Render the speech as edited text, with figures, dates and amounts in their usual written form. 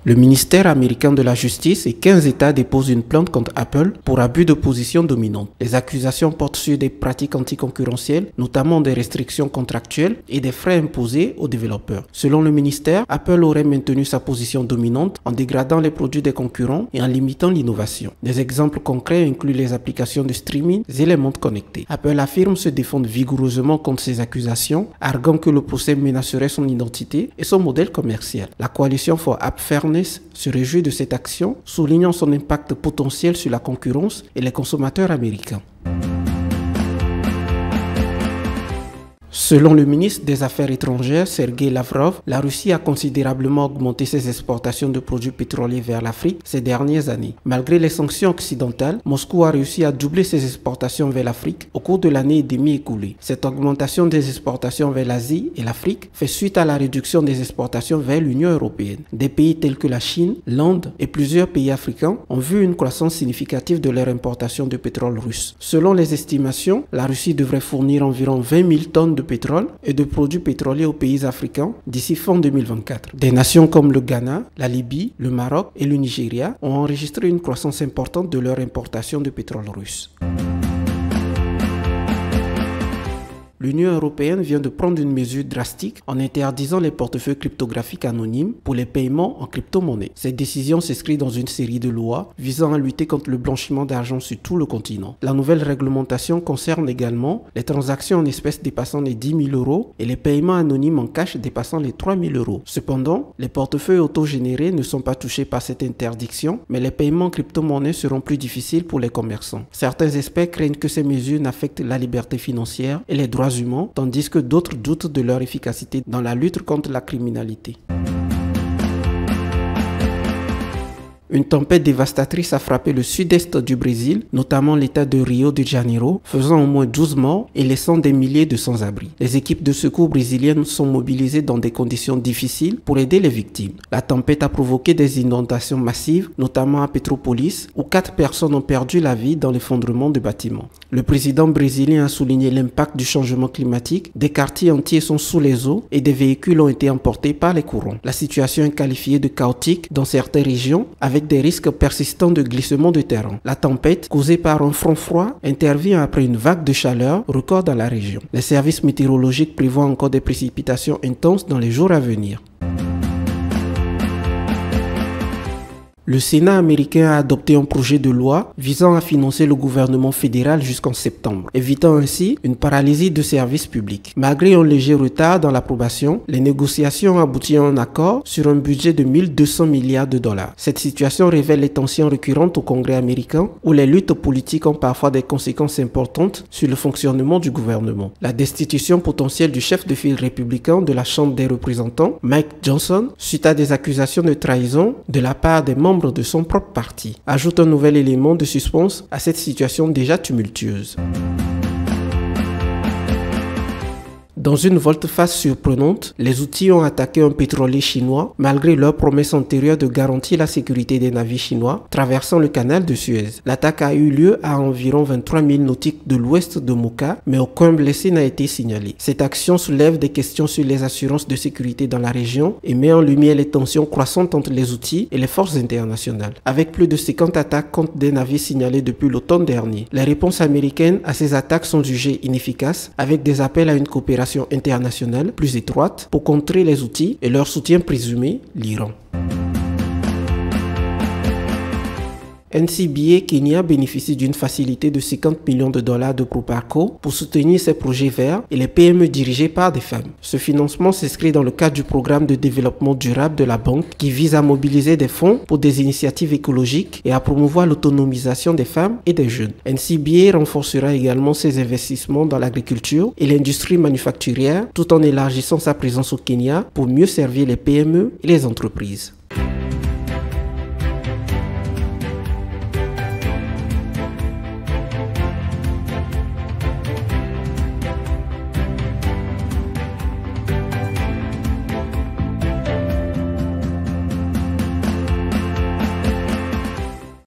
Le ministère américain de la Justice et 15 États déposent une plainte contre Apple pour abus de position dominante. Les accusations portent sur des pratiques anticoncurrentielles, notamment des restrictions contractuelles et des frais imposés aux développeurs. Selon le ministère, Apple aurait maintenu sa position dominante en dégradant les produits des concurrents et en limitant l'innovation. Des exemples concrets incluent les applications de streaming et les montres connectées. Apple affirme se défendre vigoureusement contre ces accusations, arguant que le procès menacerait son identité et son modèle commercial. La coalition for App Fairness se réjouit de cette action, soulignant son impact potentiel sur la concurrence et les consommateurs américains. Selon le ministre des Affaires étrangères, Sergei Lavrov, la Russie a considérablement augmenté ses exportations de produits pétroliers vers l'Afrique ces dernières années. Malgré les sanctions occidentales, Moscou a réussi à doubler ses exportations vers l'Afrique au cours de l'année et demie écoulée. Cette augmentation des exportations vers l'Asie et l'Afrique fait suite à la réduction des exportations vers l'Union européenne. Des pays tels que la Chine, l'Inde et plusieurs pays africains ont vu une croissance significative de leur importation de pétrole russe. Selon les estimations, la Russie devrait fournir environ 20 000 tonnes de pétrole et de produits pétroliers aux pays africains d'ici fin 2024. Des nations comme le Ghana, la Libye, le Maroc et le Nigeria ont enregistré une croissance importante de leur importation de pétrole russe. L'Union européenne vient de prendre une mesure drastique en interdisant les portefeuilles cryptographiques anonymes pour les paiements en crypto-monnaie. Cette décision s'inscrit dans une série de lois visant à lutter contre le blanchiment d'argent sur tout le continent. La nouvelle réglementation concerne également les transactions en espèces dépassant les 10 000 euros et les paiements anonymes en cash dépassant les 3 000 euros. Cependant, les portefeuilles autogénérés ne sont pas touchés par cette interdiction, mais les paiements en crypto-monnaie seront plus difficiles pour les commerçants. Certains experts craignent que ces mesures n'affectent la liberté financière et les droits humains, tandis que d'autres doutent de leur efficacité dans la lutte contre la criminalité. Une tempête dévastatrice a frappé le sud-est du Brésil, notamment l'état de Rio de Janeiro, faisant au moins 12 morts et laissant des milliers de sans-abri. Les équipes de secours brésiliennes sont mobilisées dans des conditions difficiles pour aider les victimes. La tempête a provoqué des inondations massives, notamment à Petrópolis, où 4 personnes ont perdu la vie dans l'effondrement de bâtiments. Le président brésilien a souligné l'impact du changement climatique, des quartiers entiers sont sous les eaux et des véhicules ont été emportés par les courants. La situation est qualifiée de chaotique dans certaines régions, avec des risques persistants de glissement de terrain. La tempête, causée par un front froid, intervient après une vague de chaleur record dans la région. Les services météorologiques prévoient encore des précipitations intenses dans les jours à venir. Le Sénat américain a adopté un projet de loi visant à financer le gouvernement fédéral jusqu'en septembre, évitant ainsi une paralysie de services publics. Malgré un léger retard dans l'approbation, les négociations ont abouti à un accord sur un budget de 1200 milliards de dollars. Cette situation révèle les tensions récurrentes au Congrès américain, où les luttes politiques ont parfois des conséquences importantes sur le fonctionnement du gouvernement. La destitution potentielle du chef de file républicain de la Chambre des représentants, Mike Johnson, suite à des accusations de trahison de la part des membres de son propre parti, ajoute un nouvel élément de suspense à cette situation déjà tumultueuse. Dans une volte-face surprenante, les Houthis ont attaqué un pétrolier chinois malgré leur promesse antérieure de garantir la sécurité des navires chinois traversant le canal de Suez. L'attaque a eu lieu à environ 23 000 nautiques de l'ouest de Mocha, mais aucun blessé n'a été signalé. Cette action soulève des questions sur les assurances de sécurité dans la région et met en lumière les tensions croissantes entre les Houthis et les forces internationales. Avec plus de 50 attaques contre des navires signalés depuis l'automne dernier, les réponses américaines à ces attaques sont jugées inefficaces, avec des appels à une coopération internationale plus étroite pour contrer les Houthis et leur soutien présumé, l'Iran. NCBA Kenya bénéficie d'une facilité de 50 millions de dollars de Proparco pour soutenir ses projets verts et les PME dirigées par des femmes. Ce financement s'inscrit dans le cadre du programme de développement durable de la banque qui vise à mobiliser des fonds pour des initiatives écologiques et à promouvoir l'autonomisation des femmes et des jeunes. NCBA renforcera également ses investissements dans l'agriculture et l'industrie manufacturière tout en élargissant sa présence au Kenya pour mieux servir les PME et les entreprises.